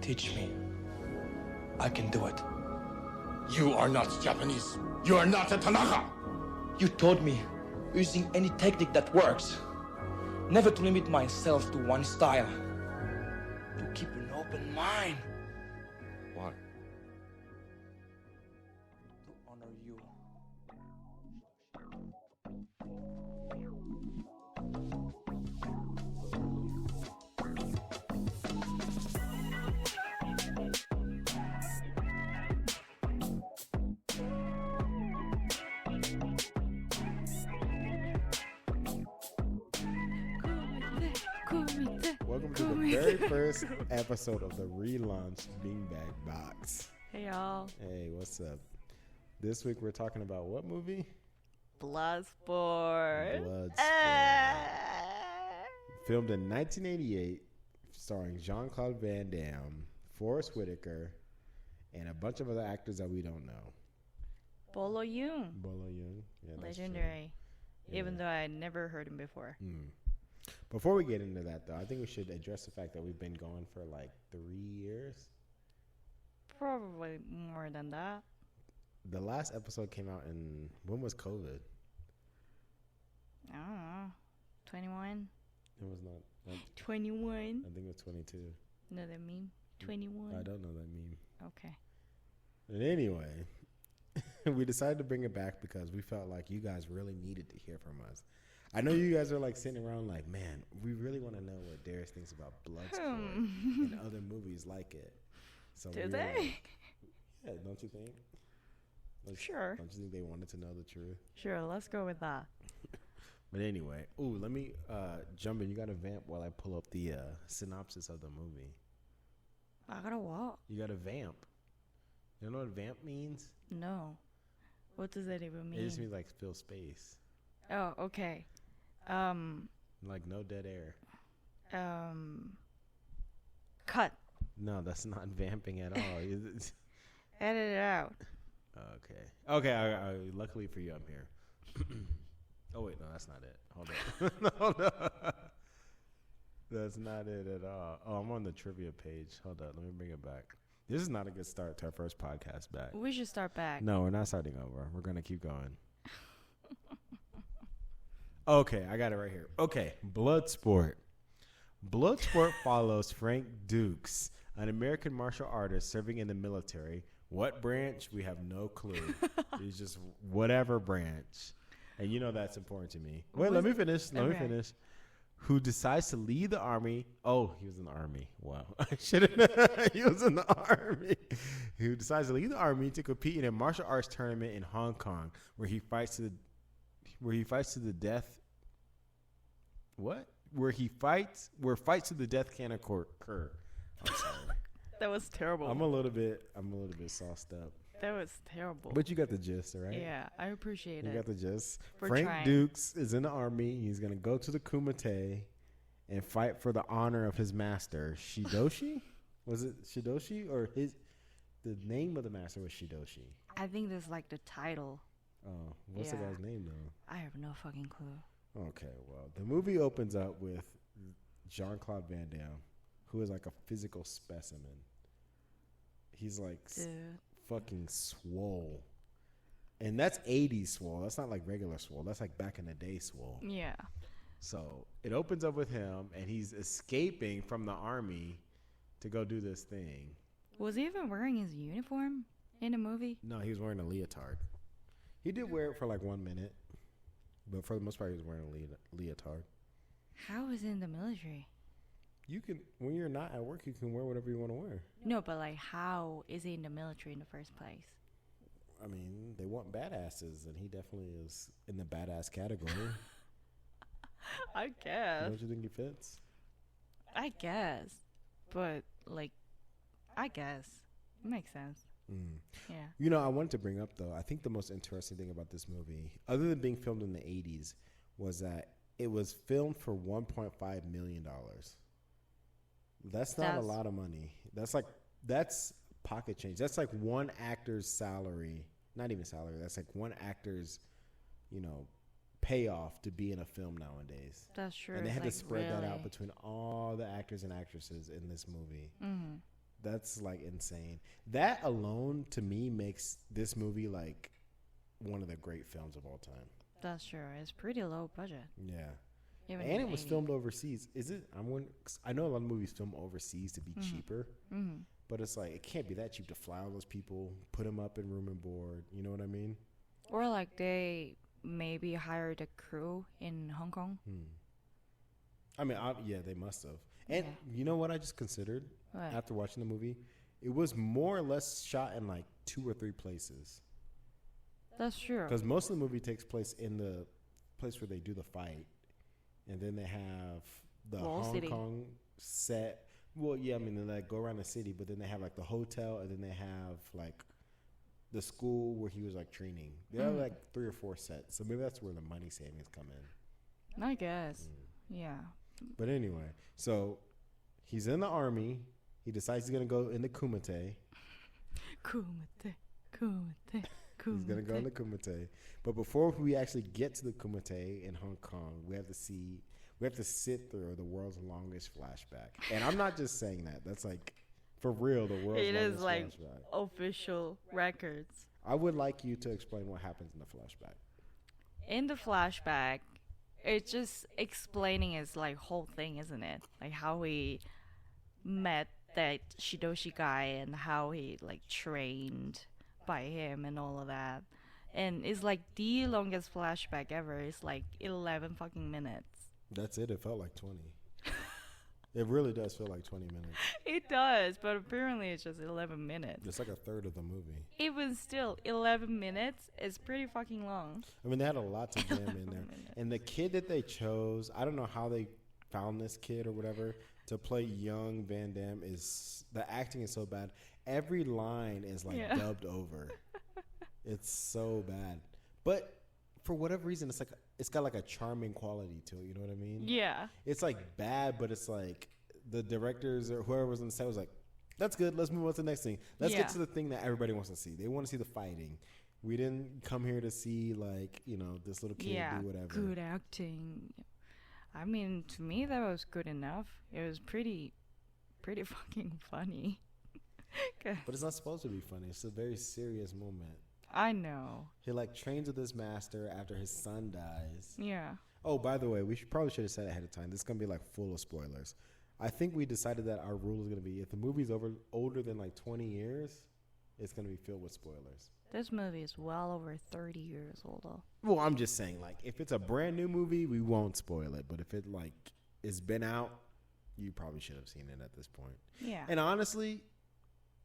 Teach me. I can do it. You are not Japanese. You are not a Tanaka. You told me using any technique that works. Never to limit myself to one style. To keep an open mind. Why? To honor you. Welcome to the very first episode of the relaunched Beanbag Box. Hey y'all. Hey, what's up? This week we're talking about what movie? Bloodsport. Bloodsport. Filmed in 1988, starring Jean-Claude Van Damme, Forrest Whitaker, and a bunch of other actors that we don't know. Bolo Yoon. Bolo Yoon. Yeah, that's Legendary. true. Even though I had never heard him before. Before we get into that, though, I think we should address the fact that we've been going for like 3 years. Probably more than that. The last episode came out in, when was COVID? I don't know. 21? It was not. 21? I think it was 22. Know that meme? 21? I don't know that meme. Okay. But anyway, we decided to bring it back because we felt like you guys really needed to hear from us. I know you guys are like sitting around like, man, we really want to know what Darius thinks about Bloodsport and other movies like it. So Do they? Like, yeah, don't you think? Sure. Don't you think they wanted to know the truth? Sure, let's go with that. But anyway, let me jump in. You got to vamp while I pull up the synopsis of the movie. I gotta walk. You got to vamp. You know what vamp means? No. What does that even mean? It just means like fill space. Oh, okay. Like no dead air. Cut. No, that's not vamping at all. Edit it out. Okay. Luckily for you, I'm here. Oh wait, no, that's not it. Hold on. No. That's not it at all. Oh, I'm on the trivia page. Hold on, let me bring it back. This is not a good start to our first podcast back. We should start back. No, we're not starting over. We're gonna keep going. Okay, I got it right here. Okay, Bloodsport. Bloodsport follows Frank Dukes, an American martial artist serving in the military. What branch? We have no clue. He's just whatever branch. And you know that's important to me. Wait, let me finish. Let me finish. Who decides to lead the army. Oh, he was in the army. Wow. I shouldn't. He was in the army. Who decides to lead the army to compete in a martial arts tournament in Hong Kong where he fights to the death. What? Where fights to the death can occur. I'm sorry. That was terrible. I'm a little bit sauced up. That was terrible. But you got the gist, right? Yeah, I appreciate it. You got the gist. For Frank trying. Dukes is in the army. He's going to go to the Kumite and fight for the honor of his master, Shidoshi? Was it Shidoshi? Or the name of the master was Shidoshi? I think that's like the title. Oh, what's the guy's name, though? I have no fucking clue. Okay, well, the movie opens up with Jean-Claude Van Damme, who is like a physical specimen. He's like fucking swole. And that's 80s swole. That's not like regular swole. That's like back in the day swole. Yeah. So it opens up with him, and he's escaping from the army to go do this thing. Was he even wearing his uniform in the movie? No, he was wearing a leotard. He did wear it for like 1 minute, but for the most part, he was wearing a leotard. How is it in the military? You can, when you're not at work, you can wear whatever you want to wear. No, but like, how is he in the military in the first place? I mean, they want badasses, and he definitely is in the badass category. I guess. Don't you think he fits? I guess. But, like, I guess. It makes sense. Yeah. You know, I wanted to bring up, though, I think the most interesting thing about this movie, other than being filmed in the 80s, was that it was filmed for $1.5 million. That's not a lot of money. That's pocket change. That's like one actor's salary. Not even salary. That's like one actor's, payoff to be in a film nowadays. That's true. And they had to spread that out between all the actors and actresses in this movie. Mm-hmm. That's like insane. That alone to me makes this movie like one of the great films of all time. That's true. It's pretty low budget. Yeah. Even And in it was 80. filmed overseas. Is it? I know a lot of movies film overseas to be cheaper, but it's like it can't be that cheap to fly all those people, put them up in room and board. You know what I mean? Or like they maybe hired a crew in Hong Kong. I mean, yeah, they must have. And you know what I just considered What? after watching the movie? It was more or less shot in like 2 or 3 places. That's true. Because most of the movie takes place in the place where they do the fight. And then they have the Wall Hong City. Kong set. Well, yeah, I mean, they like go around the city, but then they have like the hotel, and then they have like the school where he was like training. They have like 3 or 4 sets. So maybe that's where the money savings come in. I guess. Yeah. But anyway, so he's in the army. He decides he's going to go into Kumite. Kumite, Kumite, Kumite. He's going to go into Kumite. But before we actually get to the Kumite in Hong Kong, we have to sit through the world's longest flashback. And I'm not just saying that. That's like, for real, the world's It longest is like flashback. official records. I would like you to explain what happens in the flashback. In the flashback, it's just explaining his like whole thing, isn't it? Like how he met that Shidoshi guy and how he like trained by him and all of that. And it's like the longest flashback ever. It's like 11 fucking minutes. That's it. It felt like 20. It really does feel like 20 minutes. It does, but apparently it's just 11 minutes. It's like a third of the movie. Even still, 11 minutes is pretty fucking long. I mean, they had a lot to jam in there. minutes. And the kid that they chose, I don't know how they found this kid or whatever to play young Van Damme. The acting is so bad. Every line is like dubbed over. It's so bad. But for whatever reason, it's got like a charming quality to it. You know what I mean? Yeah. It's like bad, but it's like the directors or whoever was on the set was like, that's good. Let's move on to the next thing. Let's get to the thing that everybody wants to see. They want to see the fighting. We didn't come here to see like, this little kid do whatever. Good acting. I mean, to me, that was good enough. It was pretty fucking funny. But it's not supposed to be funny. It's a very serious moment. I know. He like trains with his master after his son dies. Yeah. Oh, by the way, we probably should have said it ahead of time. This is gonna be like full of spoilers. I think we decided that our rule is gonna be if the movie's older than like 20 years, it's gonna be filled with spoilers. This movie is well over 30 years old, though. Well, I'm just saying, like, if it's a brand new movie, we won't spoil it. But if it like it's been out, you probably should have seen it at this point. Yeah. And honestly,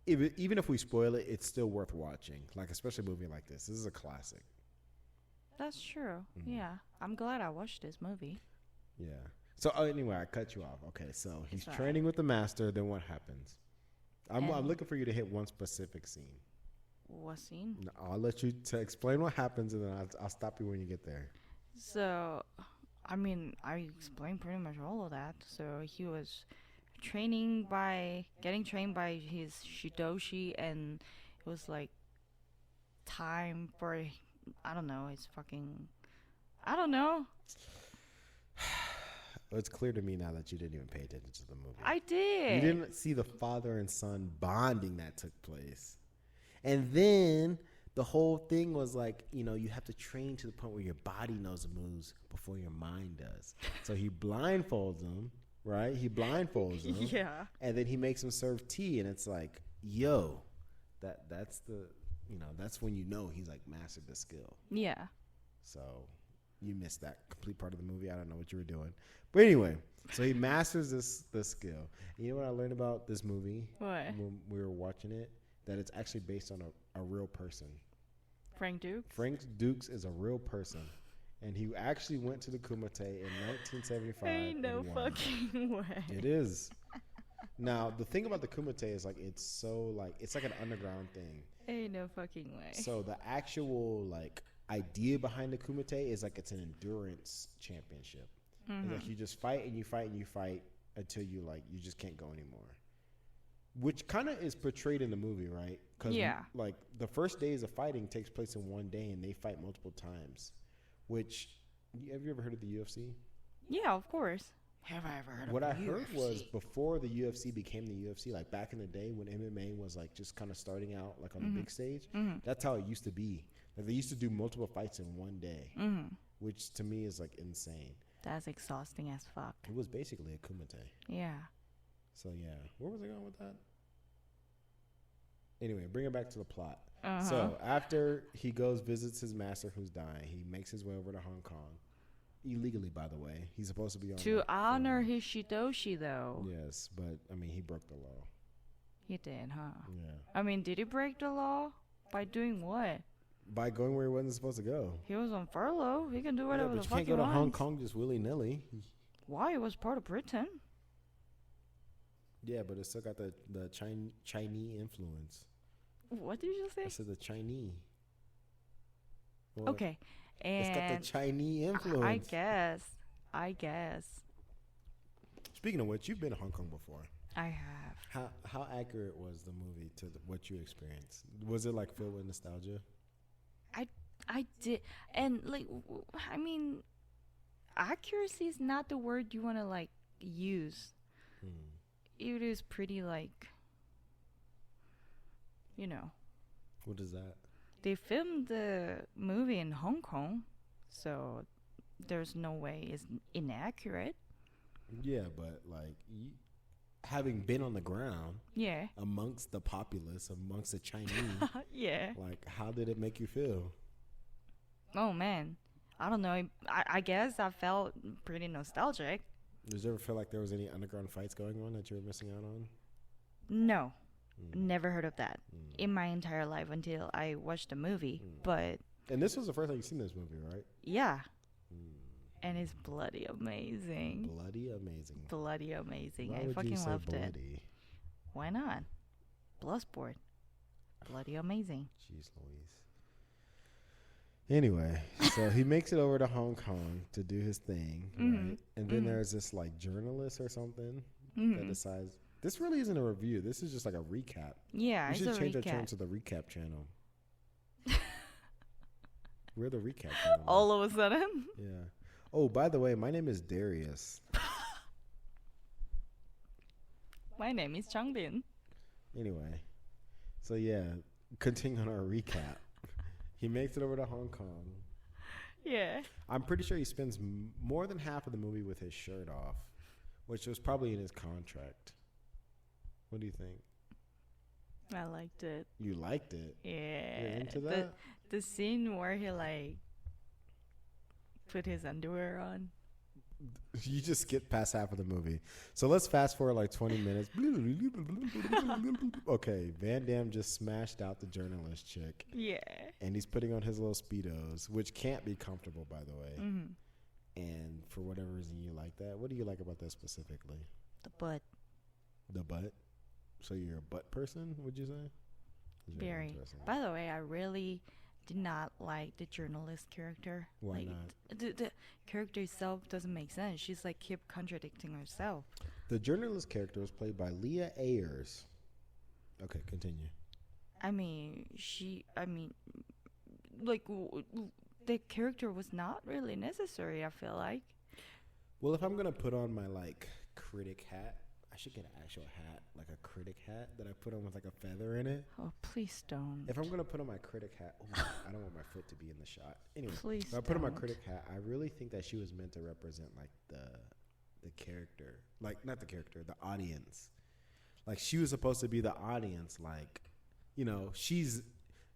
even if we spoil it, it's still worth watching. Like, especially a movie like this. This is a classic. That's true. Yeah. I'm glad I watched this movie. Yeah. So anyway, I cut you off. Okay, so he's It's training with the master. Then what happens? I'm looking for you to hit one specific scene. What scene? No, I'll let you to explain what happens, and then I'll stop you when you get there. So, I mean, I explained pretty much all of that. So he was getting trained by his Shidoshi, and it was like time for, I don't know, I don't know. Well, it's clear to me now that you didn't even pay attention to the movie. I did. You didn't see the father and son bonding that took place. And then the whole thing was like, you have to train to the point where your body knows the moves before your mind does. So he blindfolds him, right? He blindfolds him. Yeah. And then he makes him serve tea. And it's like, yo, that's when he's like mastered the skill. Yeah. So you missed that complete part of the movie. I don't know what you were doing. But anyway, so he masters this skill. And you know what I learned about this movie? What? When we were watching it? That it's actually based on a real person. Frank Dukes? Frank Dukes is a real person. And he actually went to the Kumite in 1975. Ain't no fucking way. It is. Now, the thing about the Kumite is like it's like an underground thing. Ain't no fucking way. So the actual like idea behind the Kumite is like it's an endurance championship. It's like you just fight and you fight and you fight until you just can't go anymore. Which kind of is portrayed in the movie, right? Because like the first days of fighting takes place in one day, and they fight multiple times. Which have you ever heard of the UFC? Yeah, of course. Have I ever heard What of I UFC? heard was before the UFC became the UFC, like back in the day when MMA was like just kind of starting out like on the big stage, that's how it used to be. Like they used to do multiple fights in one day, which to me is like insane. That's exhausting as fuck. It was basically a kumite. Yeah. So yeah, where was I going with that? Anyway, bring it back to the plot. So after he goes visits his master who's dying, he makes his way over to Hong Kong. Illegally, by the way. He's supposed to be on To honor his Shidoshi, though. Yes, but I mean, he broke the law. He did, huh? Yeah. I mean, did he break the law? By doing what? By going where he wasn't supposed to go. He was on furlough. He can do whatever the fuck he wants. But you can't go to Hong Kong just willy-nilly. Why? It was part of Britain. Yeah, but it still got the Chinese influence. What did you say? I said the Chinese. Well, Okay. And it's got the Chinese influence. I guess. Speaking of which, you've been to Hong Kong before. I have. How accurate was the movie to what you experienced? Was it like filled with nostalgia? I did. And like, I mean, accuracy is not the word you want to like use. It is pretty like, you know. What is that? They filmed the movie in Hong Kong, so there's no way it's inaccurate. Yeah, but like having been on the ground, Yeah. amongst the populace, amongst the Chinese, Yeah. like how did it make you feel? Oh man, I don't know. I guess I felt pretty nostalgic. Did you ever feel like there was any underground fights going on that you were missing out on? No, never heard of that in my entire life until I watched the movie. But And this was the first time you've seen this movie, right? yeah, and it's bloody amazing. Bloody amazing. Bloody amazing. Why I would you fucking say loved it. bloody? Why not? Bloodsport. Bloody amazing. Jeez Louise. Anyway, so he makes it over to Hong Kong to do his thing, right? And then there's this like journalist or something that decides this really isn't a review. This is just like a recap. Yeah, We it's should a change our recap. channel to the recap channel. We're the recap channel. now. All of a sudden. Yeah. Oh, by the way, my name is Darius. My name is Jungbin. Anyway, so yeah, continuing on our recap. He makes it over to Hong Kong. Yeah. I'm pretty sure he spends more than half of the movie with his shirt off, which was probably in his contract. What do you think? I liked it. You liked it? Yeah. You're into that? The scene where he like put his underwear on. You just skipped past half of the movie. So let's fast forward like 20 minutes. Okay, Van Damme just smashed out the journalist chick. Yeah. And he's putting on his little Speedos, which can't be comfortable, by the way. And for whatever reason you like that. What do you like about that specifically? The butt. The butt? So you're a butt person, would you say? Very. By the way, I really did not like the journalist character. Why like, not? The character itself doesn't make sense. She's like keep contradicting herself. The journalist character was played by Leah Ayers. Okay, continue. The character was not really necessary, I feel like. Well, if I'm going to put on my, like, critic hat, I should get an actual hat, like a critic hat that I put on with, like, a feather in it. Oh, please don't. If I'm going to put on my critic hat, I don't want my foot to be in the shot. Anyway, Please if I put on my don't. critic hat, I really think that she was meant to represent, like, the character. Like, not the character, the audience. Like, she was supposed to be the audience, like, you know, she's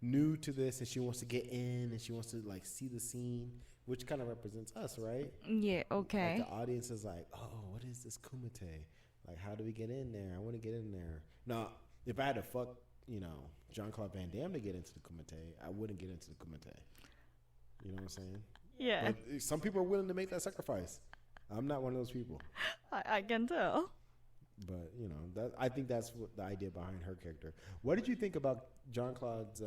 new to this and she wants to get in and she wants to like see the scene, which kind of represents us, right? Yeah, okay. Like the audience is like, oh, what is this kumite? Like, how do we get in there? I want to get in there. Now, if I had to fuck, you know, Jean-Claude Van Damme to get into the kumite, I wouldn't get into the kumite. You know what I'm saying? Yeah. But some people are willing to make that sacrifice. I'm not one of those people. I can tell. But, you know, I think that's what the idea behind her character. What did you think about Jean-Claude's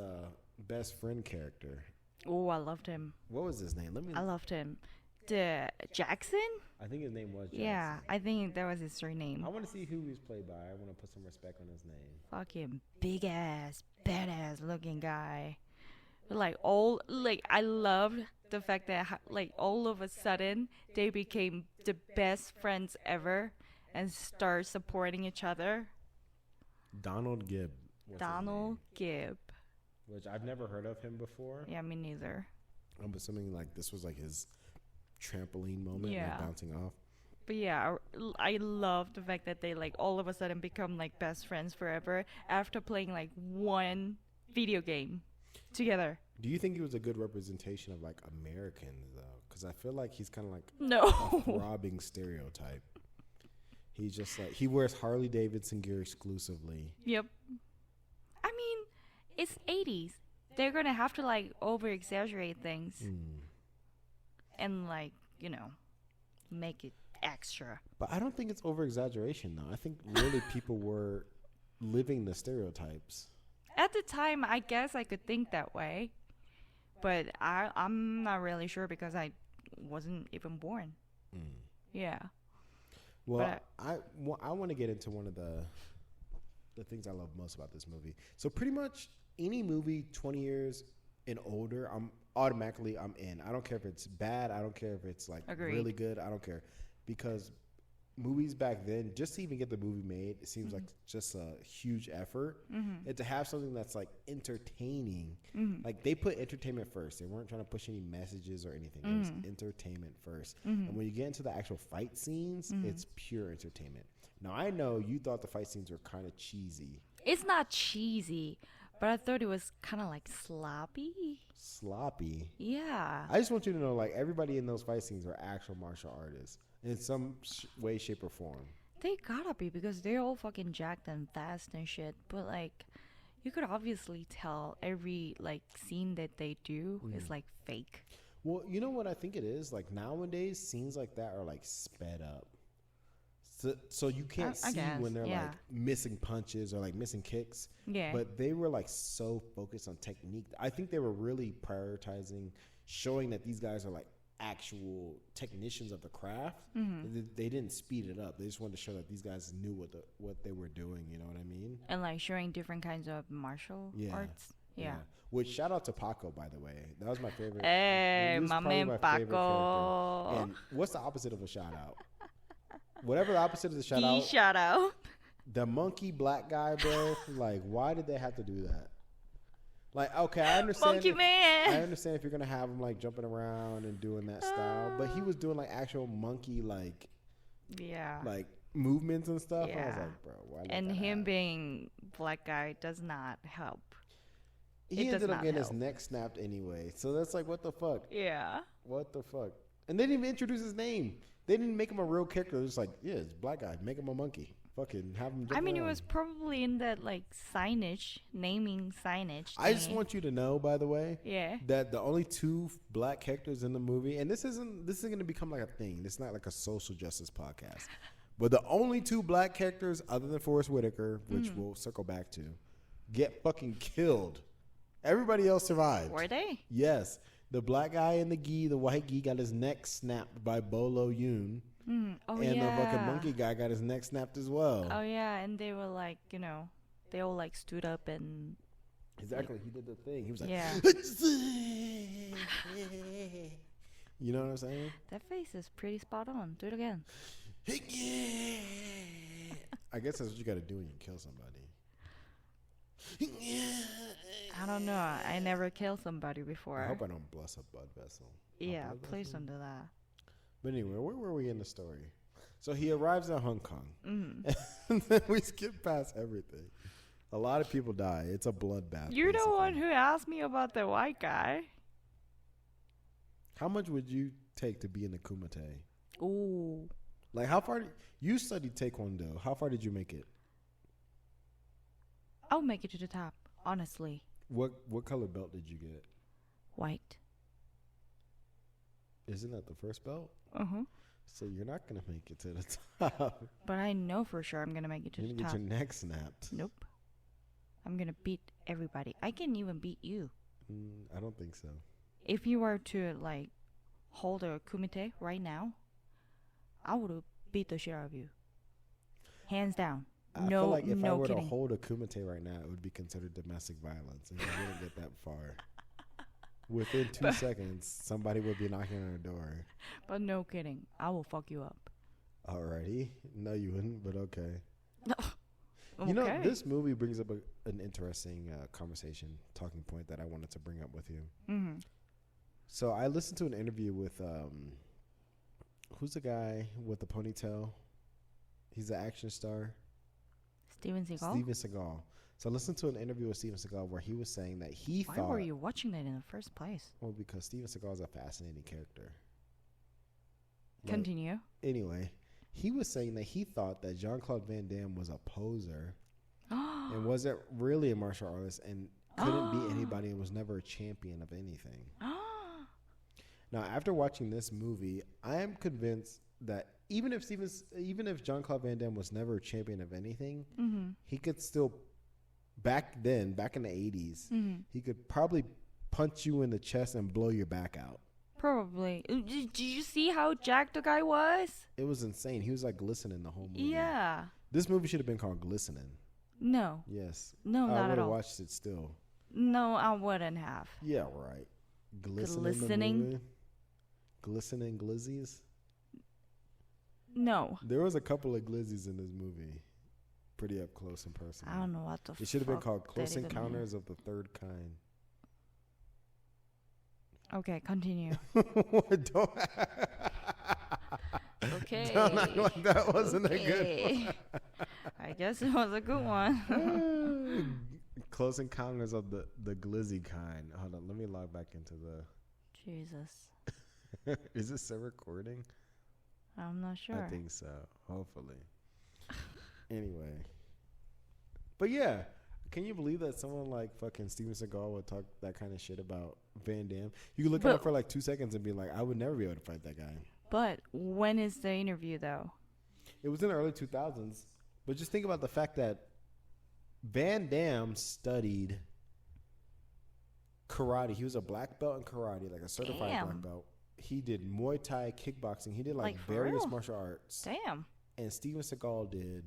best friend character? Oh, I loved him. What was his name? I loved him. The Jackson? I think his name was Jackson. Yeah, I think that was his surname. I want to see who he's played by. I want to put some respect on his name. Fucking big ass, badass looking guy. Like I loved the fact that like all of a sudden they became the best friends ever and start supporting each other. Donald Gibb. What's his Donald name? Gibb. Which I've never heard of him before. Yeah, me neither. I'm assuming like this was like his trampoline moment, Yeah. like bouncing off. But yeah, I love the fact that they like all of a sudden become like best friends forever after playing like one video game together. Do you think he was a good representation of like Americans though? Because I feel like he's kind of like No. a throbbing stereotype. He's just like he wears Harley Davidson gear exclusively. Yep. I mean, it's 80s. They're gonna have to like over exaggerate things and like, you know, make it extra. But I don't think it's over exaggeration though. I think really people were living the stereotypes. At the time, I guess I could think that way, but I'm not really sure because I wasn't even born. Yeah. Well, I want to get into one of the things I love most about this movie. So pretty much any movie 20 years and older, I'm in. I don't care if it's bad. I don't care if it's like Agreed. really good. I don't care. Because movies back then, just to even get the movie made, it seems like just a huge effort. And to have something that's like entertaining, like they put entertainment first. They weren't trying to push any messages or anything. It was entertainment first. And when you get into the actual fight scenes, it's pure entertainment. Now, I know you thought the fight scenes were kind of cheesy. It's not cheesy, but I thought it was kind of like sloppy. Sloppy? Yeah. I just want you to know, like, everybody in those fight scenes are actual martial artists in some way, shape, or form. They gotta be because they're all fucking jacked and fast and shit. But like, you could obviously tell every like scene that they do is like fake. Well, you know what I think it is? Like, nowadays, scenes like that are like sped up. So you can't see when they're like missing punches or like missing kicks. Yeah. But they were like so focused on technique. I think they were really prioritizing showing that these guys are like actual technicians of the craft. They didn't speed it up. They just wanted to show that these guys knew what they were doing. You know what I mean? And like showing different kinds of martial arts. Yeah. Which shout out to Paco, by the way. That was my favorite. Hey, He was my probably man favorite Paco. character. And what's the opposite of a shout out? Whatever the opposite of the shout The out. shout out. The monkey black guy, bro. Like, why did they have to do that? Like, okay, I understand. Monkey man. I understand if you're gonna have him like jumping around and doing that style, but he was doing like actual monkey like movements and stuff. Yeah. I was like, bro, why? And him being black guy does not help. He ended up getting his neck snapped anyway. So that's like, what the fuck? Yeah. What the fuck? And they didn't even introduce his name. They didn't make him a real character. It was like, yeah, it's a black guy. Make him a monkey. Fucking have him. I mean, around. it was probably in that like naming signage. I just want you to know, by the way, Yeah. that the only two black characters in the movie, and this isn't going to become like a thing. It's not like a social justice podcast, but the only two black characters, other than Forrest Whitaker, which we'll circle back to, get fucking killed. Everybody else survived. Were they? Yes. The black guy and the white guy got his neck snapped by Bolo Yoon. Oh, and the fucking monkey guy got his neck snapped as well. Oh, yeah. And they were like, you know, they all like stood up and. Exactly. He did the thing. He was like, yeah. You know what I'm saying? That face is pretty spot on. Do it again. I guess that's what you got to do when you kill somebody. I don't know. I never killed somebody before. I hope I don't bless a blood vessel. Yeah, please don't do that. But anyway, where were we in the story? So he arrives in Hong Kong. And then we skip past everything. A lot of people die. It's a bloodbath. You're basically. the one who asked me about the white guy. How much would you take to be in the Kumite? Ooh. Like, how far? You studied Taekwondo. How far did you make it? I'll make it to the top, honestly. What color belt did you get? White. Isn't that the first belt? Uh-huh. So you're not going to make it to the top. But I know for sure I'm going to make it to You're the going top. to get your neck snapped. Nope. I'm going to beat everybody. I can even beat you. I don't think so. If you were to, like, hold a kumite right now, I would beat the shit out of you. Hands down. I feel like if I were kidding. to hold a kumite right now, it would be considered domestic violence, and I wouldn't get that far. Within 2 seconds, somebody would be knocking on the door. But no kidding. I will fuck you up. Alrighty. No, you wouldn't, but okay. Okay. You know, this movie brings up an interesting conversation, talking point that I wanted to bring up with you. Mm-hmm. So I listened to an interview with, who's the guy with the ponytail? He's an action star. Steven Seagal? Steven Seagal. So I listened to an interview with Steven Seagal where he was saying that he Why thought... were you watching that in the first place? Well, because Steven Seagal is a fascinating character. Continue. Anyway, he was saying that he thought that Jean-Claude Van Damme was a poser and wasn't really a martial artist and couldn't beat anybody and was never a champion of anything. Now, after watching this movie, I am convinced that even if Jean-Claude Van Damme was never a champion of anything, he could still, back in the 80s, he could probably punch you in the chest and blow your back out. Probably. Did you see how jacked the guy was? It was insane. He was like glistening the whole movie. Yeah. This movie should have been called Glistening. No. Yes. No, not I at would have all. watched it still. No, I wouldn't have. Yeah, right. Glistening? Glistening glizzies? No. There was a couple of glizzies in this movie. Pretty up close and personal. I don't know what the fuck. It should have been called Close that even Encounters of the Third Kind. Okay, continue. Don't Okay. don't act like that wasn't a good one. I guess it was a good one. Close Encounters of the Glizzy Kind. Hold on, let me log back into the... Jesus. Is this still recording? I'm not sure. I think so. Hopefully. Anyway. But yeah. Can you believe that someone like fucking Steven Seagal would talk that kind of shit about Van Damme? You could look at it for like 2 seconds and be like, I would never be able to fight that guy. But when is the interview, though? It was in the early 2000s. But just think about the fact that Van Damme studied karate. He was a black belt in karate, like a certified black belt. He did Muay Thai, kickboxing. He did like various martial arts. Damn. And Steven Seagal did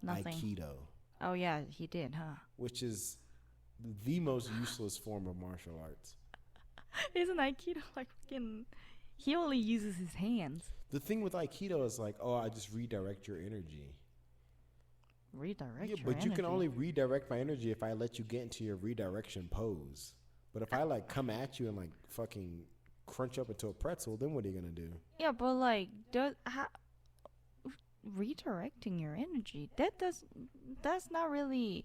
Nothing. Aikido. Oh, yeah, he did, huh? Which is the most useless form of martial arts. Isn't Aikido like fucking... He only uses his hands. The thing with Aikido is like, oh, I just redirect your energy. Redirect your but energy. you can only redirect my energy if I let you get into your redirection pose. But if I like come at you and like fucking crunch up into a pretzel, then what are you gonna do? Yeah, but like, redirecting your energy, that's not really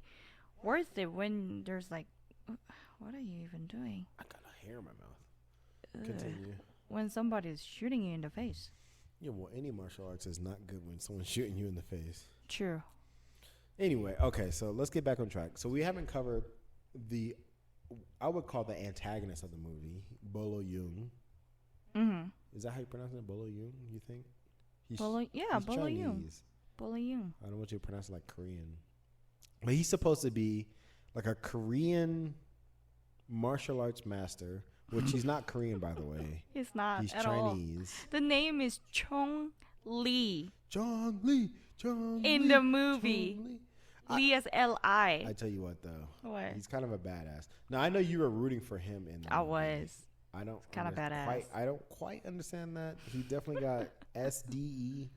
worth it when there's like, what are you even doing? I got a hair in my mouth. Continue. When somebody's shooting you in the face. Yeah, well, any martial arts is not good when someone's shooting you in the face. True. Anyway, okay, so let's get back on track. So we haven't covered I would call the antagonist of the movie, Bolo Yoon. Mm-hmm. Is that how you pronounce it? Bolo Yoon, you think? Bolo Yoon. Chinese. Bolo Yoon. I don't want you to pronounce it like Korean. But he's supposed to be like a Korean martial arts master, which he's not Korean, by the way. He's not He's at Chinese. all. The name is Chong Lee. Chong Lee. In the movie. Lee as L-I. I tell you what, though. What? He's kind of a badass. Now, I know you were rooting for him in the I movie. was. I don't Kind of badass. I don't quite understand that. He definitely got SDE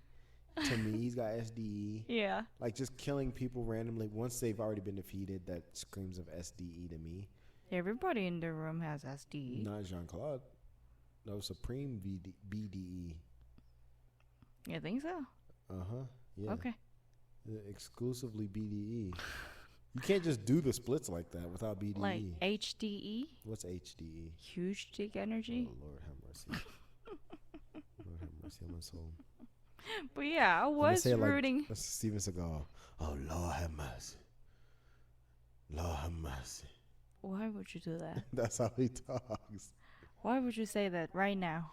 to me. He's got SDE. Yeah. Like just killing people randomly once they've already been defeated. That screams of SDE to me. Everybody in the room has SDE. Not Jean-Claude. No, Supreme BDE. You think so? Uh-huh. Yeah. Okay. Exclusively BDE. You can't just do the splits like that without BDE. Like HDE? What's HDE? Huge dick energy? Oh, Lord have mercy. Lord have mercy on my soul. But yeah, I was rooting. Like, Steven Seagal. Oh, Lord have mercy. Lord have mercy. Why would you do that? That's how he talks. Why would you say that right now?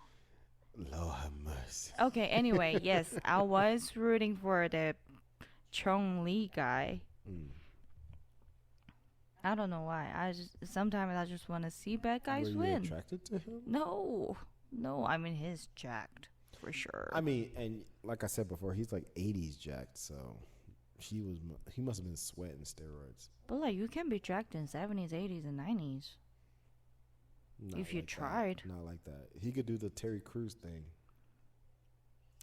Lord have mercy. Okay, anyway, yes, I was rooting for the Chong Lee guy. Mm. I don't know why. Sometimes I just want to see bad guys Were win. you attracted to him? No. I mean, he's jacked for sure. I mean, and like I said before, he's like 80s jacked, so he must have been sweating steroids. But like, you can be jacked in 70s, 80s, and 90s. Not If you like that. tried. Not like that. He could do the Terry Crews thing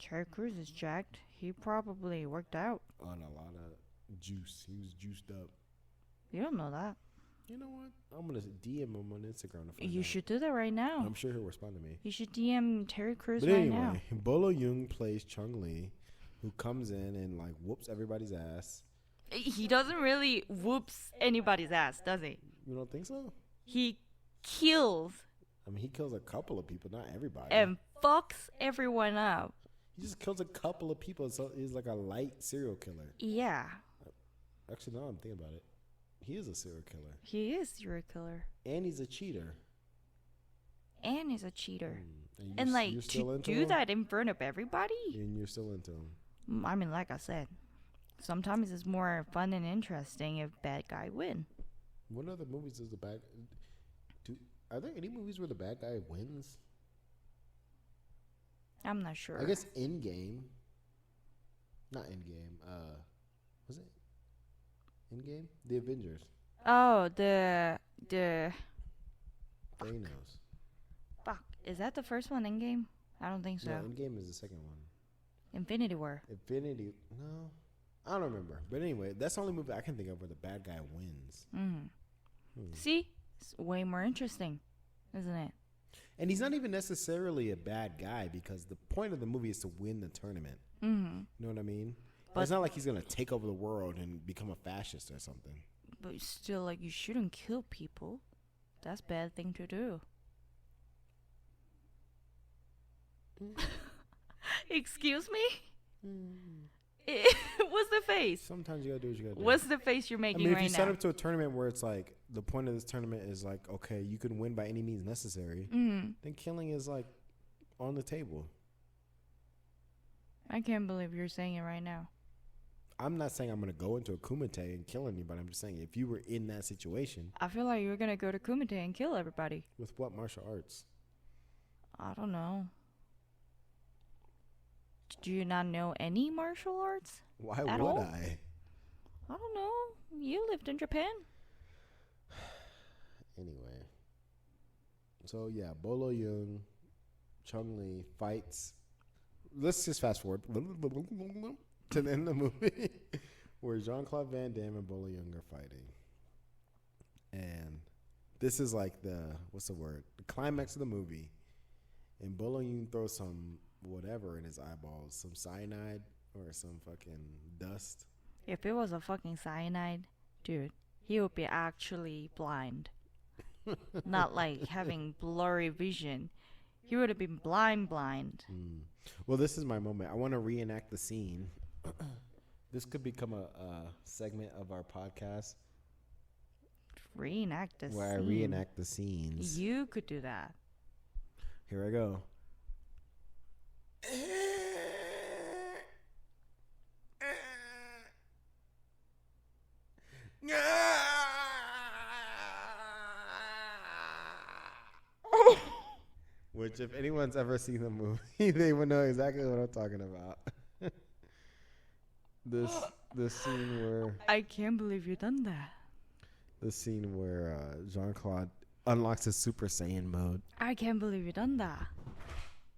Terry Crews is jacked. He probably worked out. on a lot of juice. He was juiced up. You don't know that. You know what? I'm gonna DM him on Instagram to find You out. should do that right now. I'm sure he'll respond to me. You should DM Terry Crews But right anyway, now. Bolo Young plays Chung Lee, who comes in and like whoops everybody's ass. He doesn't really whoops anybody's ass, does he? You don't think so? He kills I mean, he kills a couple of people, not everybody. and fucks everyone up. He just kills a couple of people, so he's like a light serial killer. Yeah, Actually, now I'm thinking about it. He is a serial killer. he is a serial killer. And he's a cheater. And he's a cheater. And, And like you're still to into do him? that in front of everybody? And you're still into him. I mean, like I said, sometimes it's more fun and interesting if bad guy win. What other movies does the bad... Are there any movies where the bad guy wins? I'm not sure. I guess Endgame. Not Endgame. Was it Endgame? The Avengers. Oh, the Thanos. fuck. Is that the first one in game? I don't think so. No, Endgame is the second one. Infinity War. Infinity. No, I don't remember. But anyway, that's the only movie I can think of where the bad guy wins. See, it's way more interesting, isn't it? And he's not even necessarily a bad guy because the point of the movie is to win the tournament. Mm-hmm. You know what I mean? But it's not like he's gonna take over the world and become a fascist or something. But still, like, you shouldn't kill people. That's a bad thing to do. Excuse me? What's the face? Sometimes you gotta do what you gotta do. What's the face you're I making mean, if right you now? set up to a tournament where it's like the point of this tournament is like, okay, you can win by any means necessary, then killing is like on the table. I can't believe you're saying it right now. I'm not saying I'm gonna go into a Kumite and kill anybody. I'm just saying if you were in that situation, I feel like you're gonna go to Kumite and kill everybody. with what martial arts? I don't know. Do you not know any martial arts? Why At would all? I? I don't know. You lived in Japan. Anyway, so yeah, Bolo Young, Chung Lee fights. Let's just fast forward to the end of the movie where Jean-Claude Van Damme and Bolo Young are fighting. And this is like the climax of the movie. And Bolo Young throws some whatever in his eyeballs, some cyanide or some fucking dust. If it was a fucking cyanide, dude, he would be actually blind. Not like having blurry vision. He would have been blind. Well, this is my moment. I want to reenact the scene. This could become a segment of our podcast Reenact the where I scene. reenact the scenes. You could do that. Here I go. Which, if anyone's ever seen the movie, they would know exactly what I'm talking about. This scene where I can't believe you done that. Jean-Claude unlocks his Super Saiyan mode. I can't believe you done that.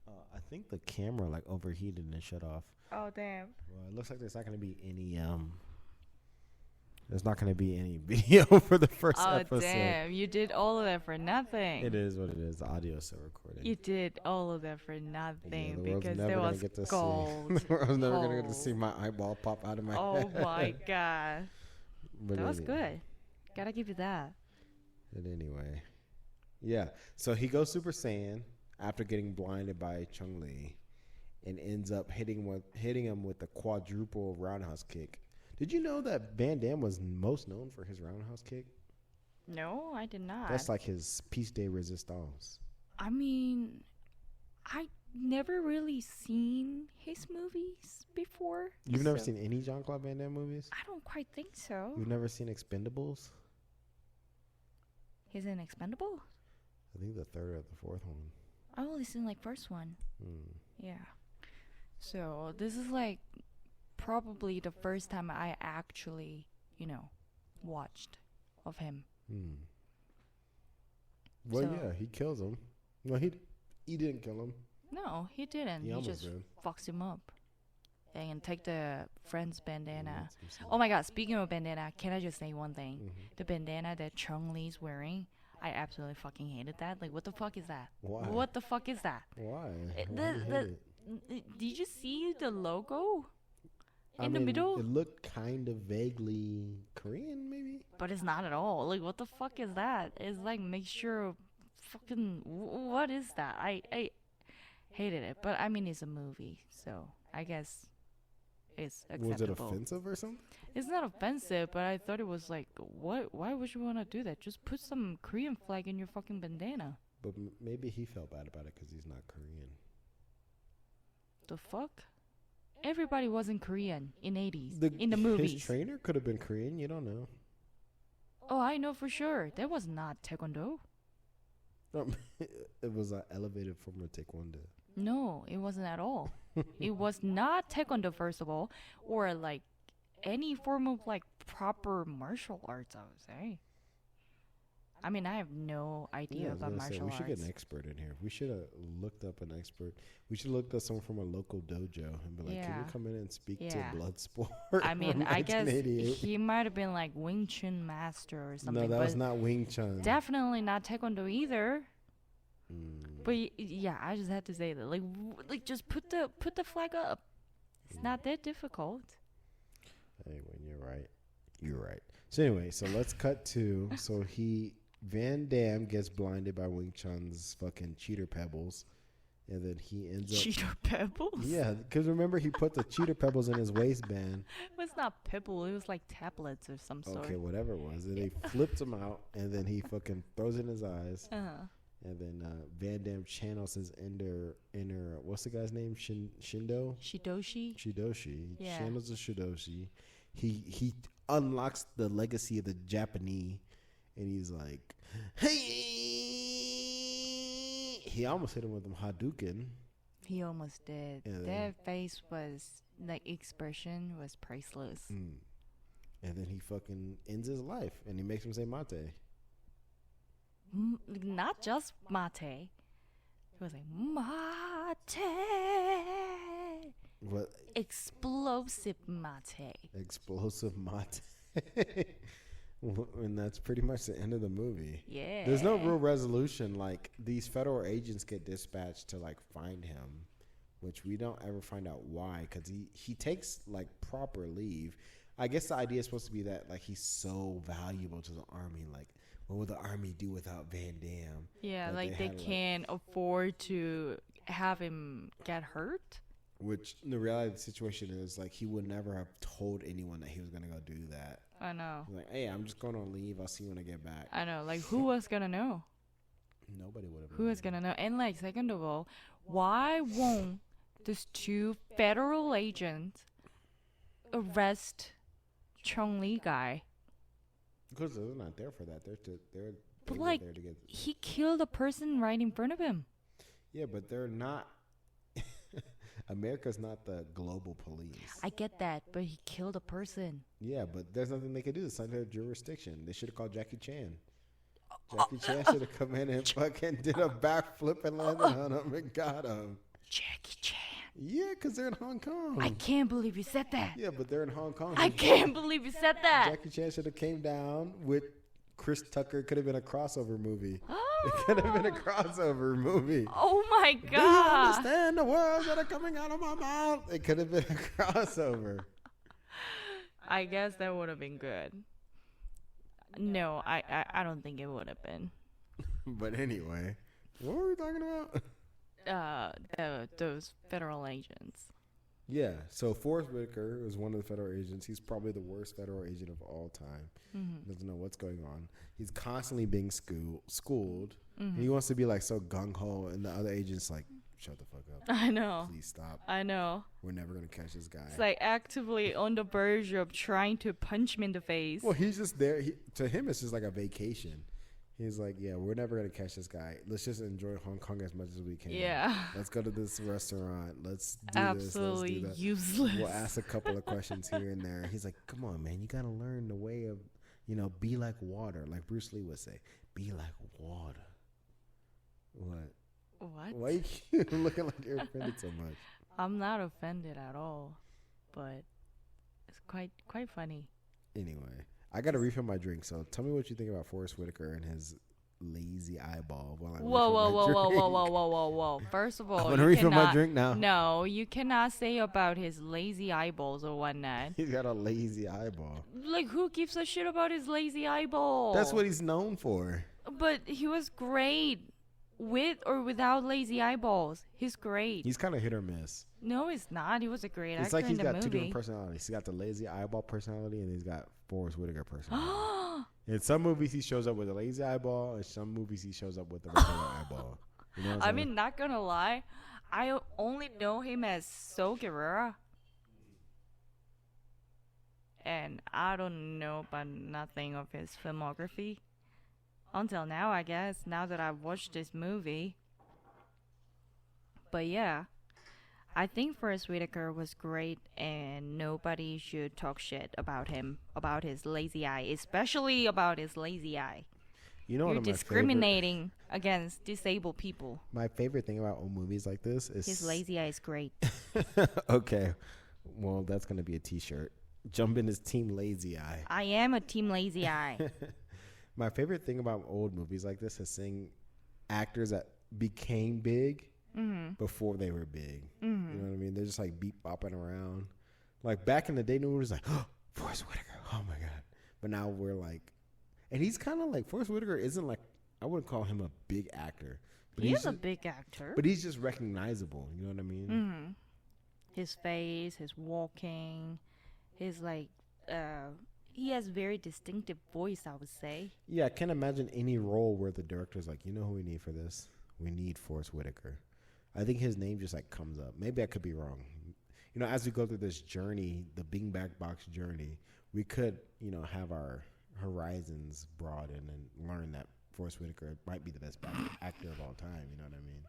I think the camera like overheated and shut off. Oh, damn. Well, it looks like there's not going to be any there's not going to be any video for the first Oh, episode. damn. You did all of that for nothing. It is what it is. The audio is still recording. You did all of that for Yeah, nothing the world's because never there gonna was get to gold. See. The world's never gonna get to Gold. see my eyeball pop out of my Oh head. my god. But That was anyway. good. Gotta give you that. But anyway, yeah. So he goes Super Saiyan after getting blinded by Chung Lee, and ends up hitting him with the quadruple roundhouse kick. Did you know that Van Damme was most known for his roundhouse kick? No, I did not. That's like his piece de resistance. I mean, I never really seen his movies before. You've never so seen any Jean-Claude Van Damme movies? I don't quite think so. You've never seen Expendables? He's in Expendable? I think the third or the fourth one. I only seen like first one. Hmm. Yeah. So this is like probably the first time I actually, watched of him. Well, So- yeah, he kills him. No, he didn't kill him. No, he didn't. He He almost just did. fucks him up. And take the friend's bandana. That's himself. Oh my god, speaking of bandana, can I just say one thing? Mm-hmm. The bandana that Chung Lee's wearing, I absolutely fucking hated that. Like, what the fuck is that? Why? What the fuck is that? Why? It- Why do you hate it? Did you see the logo I in the mean, middle? It looked kind of vaguely Korean, maybe. But it's not at all. Like, what the fuck is that? It's like mixture of fucking. What is that? I hated it. But I mean, it's a movie, so I guess it's acceptable. Was it offensive or something? It's not offensive, but I thought it was like, what? Why would you want to do that? Just put some Korean flag in your fucking bandana. But maybe he felt bad about it because he's not Korean. The fuck? Everybody wasn't Korean in 80s in the His movies. trainer could have been Korean. You don't know. Oh, I know for sure. That was not Taekwondo. It was an elevated form of taekwondo. No, it wasn't at all. It was not Taekwondo, first of all, or like any form of like proper martial arts, I would say. I mean, I have no idea I was about gonna say, martial we arts. should get an expert in here. We should have looked up an expert. We should look up someone from a local dojo and be like, "Can Yeah. you come in and speak Yeah. to Bloodsport?" I mean, from I guess 1988? he might have been like Wing Chun master or something. No, that but was not Wing Chun. definitely not Taekwondo either. Mm. But yeah, I just had to say that, like just put the flag up. It's not that difficult. Anyway, you're right. You're right. So anyway, so let's cut to Van Damme gets blinded by Wing Chun's fucking cheater pebbles, and then he ends up. Cheater pebbles? Yeah, because remember he put the cheater pebbles in his waistband. It was not pebble. It was like tablets or some sort. Okay, whatever it was. And they flipped him out, and then he fucking throws it in his eyes. Uh-huh. And then Van Damme channels his inner. What's the guy's name? Shindo. Shidoshi? Shidoshi. Yeah. Channels the Shidoshi. He unlocks the legacy of the Japanese, and he's like, "Hey!" He almost hit him with him Hadouken. He almost did. Yeah, That face was, like, expression was priceless. And then he fucking ends his life, and he makes him say mate. Not just mate. He was like, mate. What? Explosive mate. Explosive mate. And that's pretty much the end of the movie. Yeah. There's no real resolution. Like, these federal agents get dispatched to, like, find him, which we don't ever find out why, because he takes, like, proper leave. I guess the idea is supposed to be that, like, he's so valuable to the army. Like, what would the army do without Van Damme? Yeah, That like they had, can't afford to have him get hurt. Which the reality of the situation is, like, he would never have told anyone that he was going to go do that. I know. Like, hey, I'm just going on leave. I'll see you when I get back. I know. Like, who was gonna know? Nobody would have. Who is gonna know? And like, second of all, why won't these two federal agents arrest Chung Lee guy? Because they're not there for that. They're But were like, there to get. he killed a person right in front of him. Yeah, but they're not. America's not the global police. I get that, but he killed a person. Yeah, but there's nothing they can do. It's under their jurisdiction. They should have called Jackie Chan. Jackie Chan should have come in and fucking did a backflip and landed on him and got him. Jackie Chan. Yeah, because they're in Hong Kong. I can't believe you said that. Yeah, but they're in Hong Kong. I can't believe you said that. Jackie Chan should have came down with Chris Tucker. Could have been a crossover movie. It could have been a crossover movie. Oh my Do you god. understand the words that are coming out of my mouth? It could have been a crossover. I guess that would have been good. No, I don't think it would have been. But anyway, what were we talking about? Those federal agents. Yeah, so Forrest Whitaker is one of the federal agents. He's probably the worst federal agent of all time. Doesn't know what's going on. He's constantly being schooled. He wants to be like so gung-ho, and the other agent's like, shut the fuck up. I know. Please stop. I know. We're never going to catch this guy. It's like actively on the verge of trying to punch him in the face. Well, he's just there. To him, it's just like a vacation. He's like, yeah, we're never going to catch this guy. Let's just enjoy Hong Kong as much as we can. Yeah. Let's go to this restaurant. Let's do Absolutely this. Let's do that. useless. We'll ask a couple of questions here and there. He's like, come on, man. You got to learn the way of, be like water. Like Bruce Lee would say, be like water. What? What? Why you looking like you're offended so much? I'm not offended at all, but it's quite funny. Anyway, I got to refill my drink. So tell me what you think about Forrest Whitaker and his lazy eyeball. While I Whoa. First of all, I'm gonna refill my drink now. No, you cannot say about his lazy eyeballs or whatnot. He's got a lazy eyeball. Like, who gives a shit about his lazy eyeball? That's what he's known for. But he was great. With or without lazy eyeballs, he's great. He's kind of hit or miss. No, he's not. He was a great actor It's like he's in the got two movie. different personalities. He's got the lazy eyeball personality, and he's got Forrest Whitaker personality. In some movies, he shows up with a lazy eyeball. In some movies, he shows up with a regular eyeball. You know what I'm saying? Not gonna lie, I only know him as So Guerrera. And I don't know about nothing of his filmography. Until now, I guess, now that I've watched this movie. But yeah, I think Forrest Whitaker was great, and nobody should talk shit about him, about his lazy eye, especially about his lazy eye. You know, You're discriminating against disabled people. My favorite thing about old movies like this is His lazy eye is great. Okay, well, that's gonna be a T-shirt. Jungbin is Team Lazy Eye. I am a team lazy eye. My favorite thing about old movies like this is seeing actors that became big before they were big. You know what I mean? They're just like beep bopping around. Like back in the day, no one was like, oh, Forrest Whitaker. Oh my God. But now we're like, and he's kind of like, Forrest Whitaker isn't like, I wouldn't call him a big actor. But He he's is a just, big actor. but he's just recognizable. You know what I mean? His face, his walking, his like, he has very distinctive voice, I would say. Yeah, I can't imagine any role where the director's like, you know who we need for this? We need Forrest Whitaker. I think his name just like comes up. Maybe I could be wrong. You know, as we go through this journey, the Bing Back Box journey, we could, you know, have our horizons broaden and learn that Forrest Whitaker might be the best actor of all time. You know what I mean?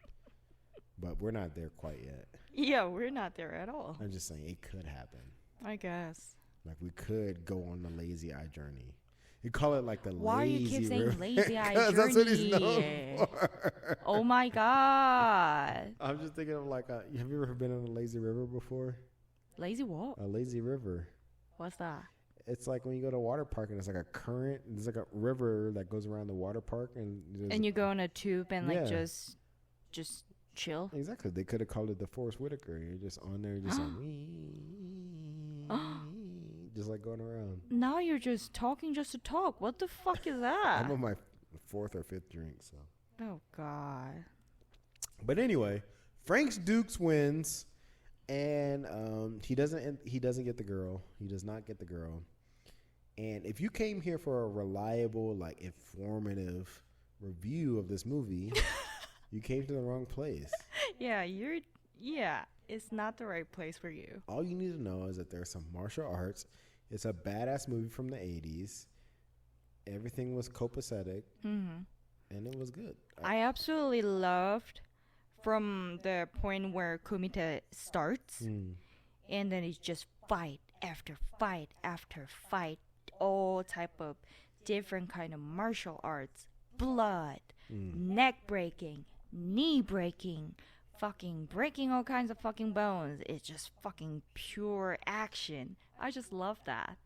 But we're not there quite yet. Yeah, we're not there at all. I'm just saying it could happen. I guess. Like we could go on the lazy eye journey. You call it like the Why lazy you keep saying river. lazy eye 'Cause journey? that's what he's known for. Oh my God. I'm just thinking of like, have you ever been on a lazy river before? Lazy what? A lazy river. What's that? It's like when you go to a water park and it's like a current. There's like a river that goes around the water park and. And you go on a tube and like Yeah. just chill. Exactly. They could have called it the Forrest Whitaker. You're just on there, just like, just like going around. Now you're just talking just to talk. What the fuck is that? I'm on my fourth or fifth drink, so. Oh God. But anyway, Frank's Dukes wins, and he doesn't get the girl. He does not get the girl. And if you came here for a reliable, like informative review of this movie, you came to the wrong place. Yeah, it's not the right place for you. All you need to know is that there's some martial arts. It's a badass movie from the 80s. Everything was copacetic, and it was good. I absolutely loved from the point where Kumite starts, and then it's just fight after fight after fight, all type of different kind of martial arts, blood, neck breaking, knee breaking, fucking breaking all kinds of fucking bones. It's just fucking pure action. I just love that.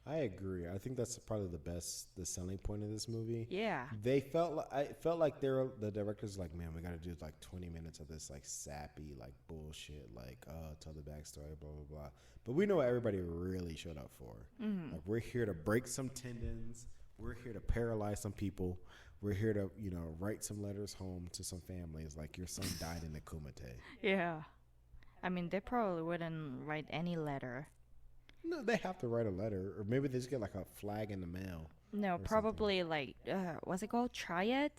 I agree. I think that's probably the selling point of this movie. Yeah. I felt like the director's like, man, we got to do like 20 minutes of this like sappy like bullshit, like tell the backstory, blah blah blah. But we know what everybody really showed up for. Like we're here to break some tendons. We're here to paralyze some people. We're here to write some letters home to some families. Like your son died in the Kumite. Yeah. I mean, they probably wouldn't write any letter. No, they have to write a letter, or maybe they just get like a flag in the mail. No, probably like what's it called? Triad?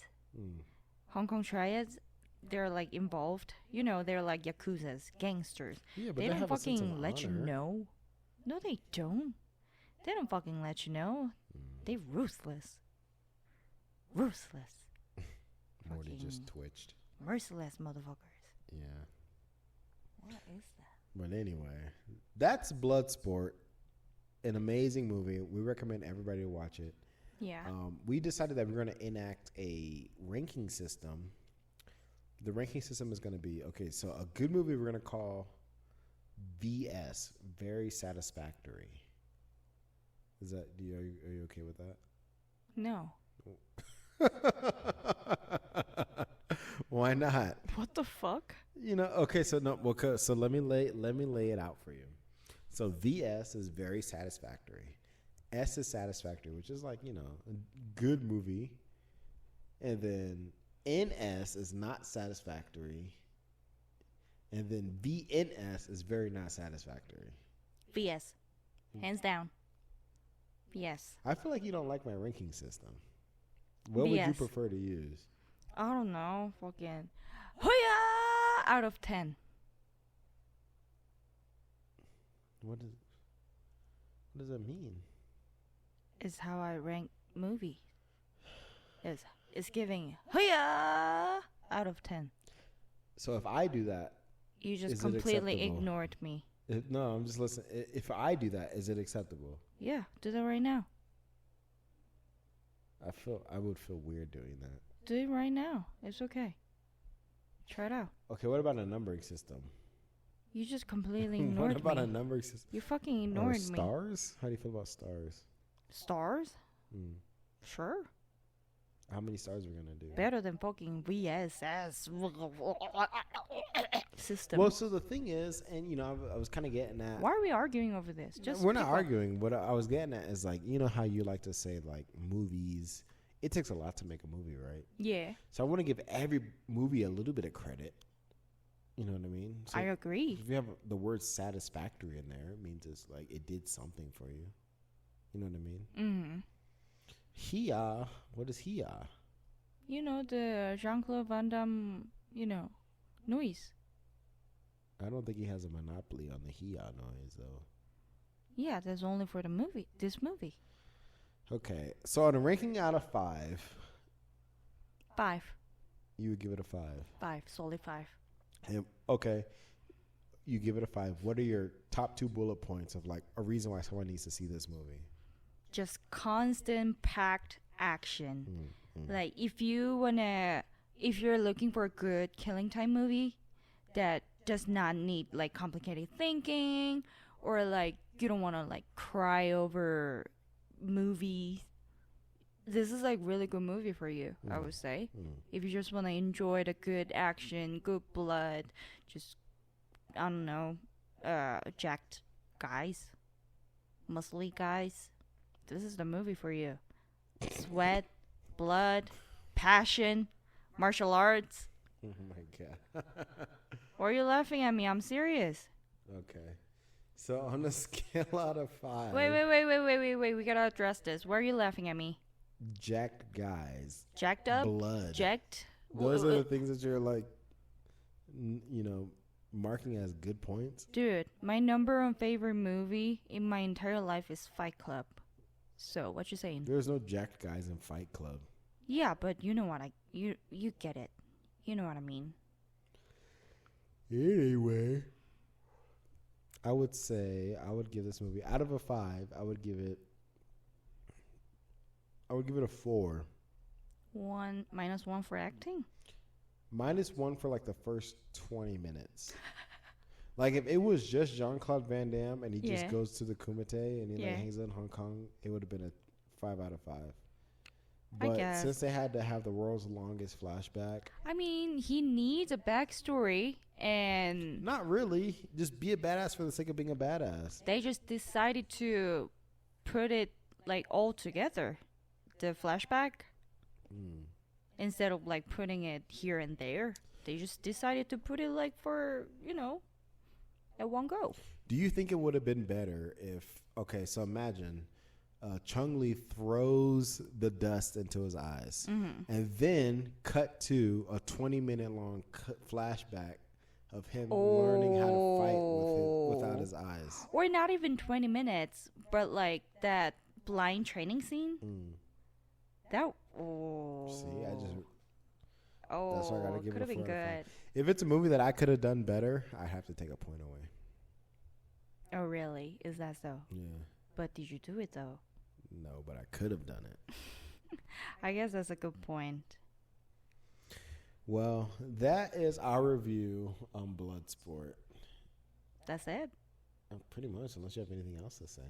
Hong Kong triads. They're like involved. They're like yakuzas, gangsters. Yeah, but they don't have a sense of fucking let you honor. know. No, they don't. They don't fucking let you know. They're ruthless. Ruthless. Morty Fucking just twitched. Merciless motherfuckers. Yeah. What is that? But anyway, that's Bloodsport, an amazing movie. We recommend everybody to watch it. Yeah. We decided that we're going to enact a ranking system The ranking system is going to be, okay, so a good movie we're going to call VS, very satisfactory. Is that, are you okay with that? No. Why not? What the fuck? Okay, so no, well, so let me lay it out for you. So VS is very satisfactory. S is satisfactory, which is like, a good movie. And then NS is not satisfactory. And then VNS is very not satisfactory. VS. Hands down. VS. I feel like you don't like my ranking system. What would you prefer to use? I don't know. Fucking. Hoya! Out of 10. What does that mean? Is how I rank movie. It's giving hoya out of 10. So if I do that, you just completely ignored me. No, I'm just listening. If I do that, is it acceptable? Yeah, do that right now. I would feel weird doing that. Do it right now. It's okay. Try it out. Okay, what about a numbering system? You just completely ignored me. What about a numbering system? You fucking ignored me. Stars? How do you feel about stars? Stars? Sure. How many stars are we going to do? Better than fucking VSS system. Well, so the thing is, and I was kind of getting at. Why are we arguing over this? We're not arguing. What I was getting at is like, how you like to say like movies. It takes a lot to make a movie, right? Yeah. So I want to give every movie a little bit of credit. You know what I mean? So I agree. If you have the word satisfactory in there, it means it's like it did something for you. You know what I mean? Mm-hmm. Hia. What is Hia? The Jean-Claude Van Damme, noise. I don't think he has a monopoly on the Hia noise, though. Yeah, that's only for this movie. Okay, so on a ranking out of 5. 5. You would give it a 5. 5, solely 5. Okay, you give it a 5. What are your top 2 bullet points of like a reason why someone needs to see this movie? Just constant packed action. Mm-hmm. Like if you're looking for a good killing time movie that does not need like complicated thinking, or like you don't want to like cry over movies, this is like really good movie for you. I would say if you just want to enjoy the good action, good blood, just I don't know, jacked guys, muscly guys, this is the movie for you. Sweat, blood, passion, martial arts. Oh my god. Why are you laughing at me? I'm serious. Okay. So on a scale out of 5. Wait. We gotta address this. Why are you laughing at me? Jacked guys. Jacked up? Blood. Jacked? Those are the things that you're like, marking as good points? Dude, my number one favorite movie in my entire life is Fight Club. So, what you saying? There's no jacked guys in Fight Club. Yeah, but you know what you get it. You know what I mean. Anyway, I would say I would give this movie out of a 5. I would give it a 4. -1 for acting. -1 for like the first 20 minutes. Like if it was just Jean-Claude Van Damme and he just goes to the Kumite and he like hangs out in Hong Kong, it would have been a 5 out of 5. But since they had to have the world's longest flashback, I mean, he needs a backstory and not really. Just be a badass for the sake of being a badass. They just decided to put it like all together, the flashback, instead of like putting it here and there. They just decided to put it like for at one go. Do you think it would have been better if? Okay, so imagine. Chung Lee throws the dust into his eyes, and then cut to a 20-minute long flashback of him learning how to fight without his eyes. Or not even 20 minutes, but like that blind training scene. That See, that's why I gotta give it a 4 been good. If it's a movie that I could have done better, I have to take a point away. Oh really? Is that so? Yeah. But did you do it though? No, but I could have done it. I guess that's a good point. Well, that is our review on Bloodsport. That's it. Pretty much, unless you have anything else to say.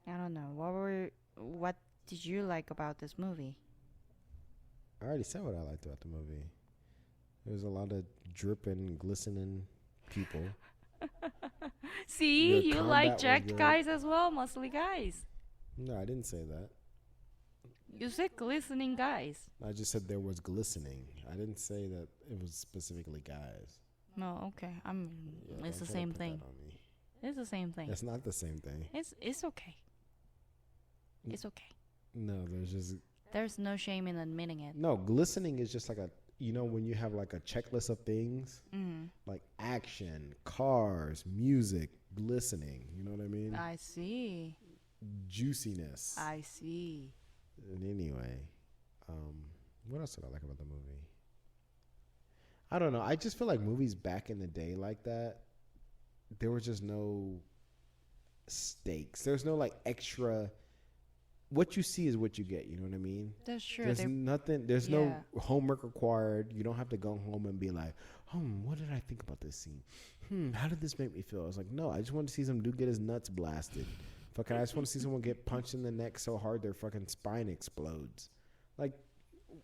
I don't know. What did you like about this movie? I already said what I liked about the movie. There's a lot of dripping, glistening people. See, The you combat like was jacked good. guys as well, muscly guys. No, I didn't say that. You said glistening guys. I just said there was glistening. I didn't say that it was specifically guys. No, okay. Yeah, It's don't the try to same put thing. that on me. It's the same thing. It's not the same thing. It's okay. It's okay. No, There's no shame in admitting it. no, glistening is just like when you have like a checklist of things, like action, cars, music, glistening. You know what I mean? I see. Juiciness. I see. And anyway, what else did I like about the movie? I don't know. I just feel like movies back in the day like that, there was just no stakes. There's no like extra. What you see is what you get. You know what I mean? That's true. There's nothing. There's no Yeah. homework required. You don't have to go home and be like, what did I think about this scene? How did this make me feel? I was like, no, I just want to see some dude get his nuts blasted. Fucking, I just want to see someone get punched in the neck so hard their fucking spine explodes. Like,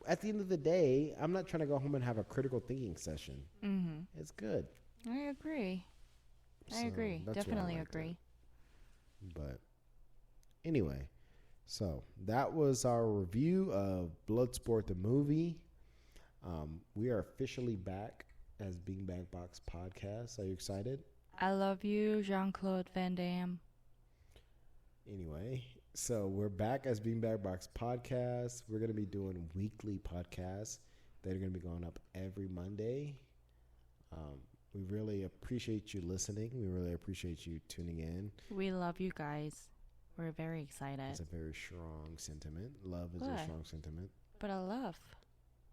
at the end of the day, I'm not trying to go home and have a critical thinking session. It's good. I agree. I So agree. that's why I Definitely liked it. agree. But anyway, so that was our review of Bloodsport the movie. We are officially back as Beanbag Box Podcast. Are you excited? I love you, Jean-Claude Van Damme. Anyway, so we're back as Beanbag Box Podcast. We're going to be doing weekly podcasts that are going to be going up every Monday. We really appreciate you listening. We really appreciate you tuning in. We love you guys. We're very excited. It's a very strong sentiment. Love is a What? strong sentiment. But I love.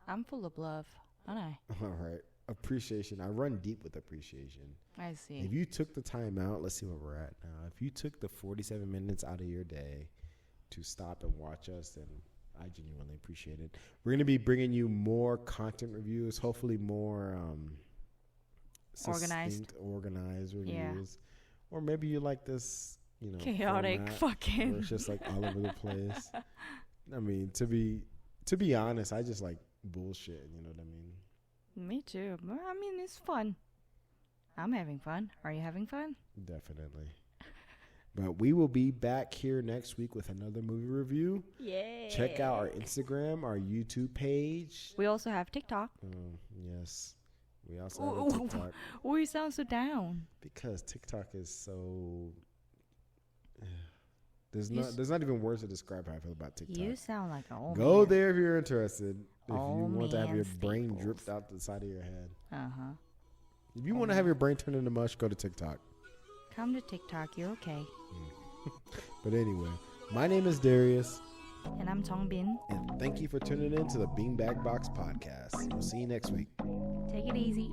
I'm full of love, aren't I? All right. Appreciation. I run deep with appreciation. I see. If you took the time out, let's see where we're at now. If you took the 47 minutes out of your day to stop and watch us, then I genuinely appreciate it. We're going to be bringing you more content reviews, hopefully more Organized. organized reviews. Yeah. Or maybe you like this, Chaotic format fucking. where it's just like all over the place. I mean, to be honest, I just like bullshit, you know what I mean? Me too. I mean, it's fun. I'm having fun. Are you having fun? Definitely. But we will be back here next week with another movie review. Yeah. Check out our Instagram, our YouTube page. We also have TikTok. Yes. We also have a TikTok. Oh, you sound so down. Because TikTok is so... There's not even words to describe how I feel about TikTok. You sound like an old Go man. there if you're interested. If Old you want to have man your brain staples. dripped out the side of your head. Uh-huh. If you want to have your brain turned into mush, go to TikTok. Come to TikTok. You're okay. But anyway, my name is Darius. And I'm Jungbin. And thank you for tuning in to the Beanbag Box Podcast. We'll see you next week. Take it easy.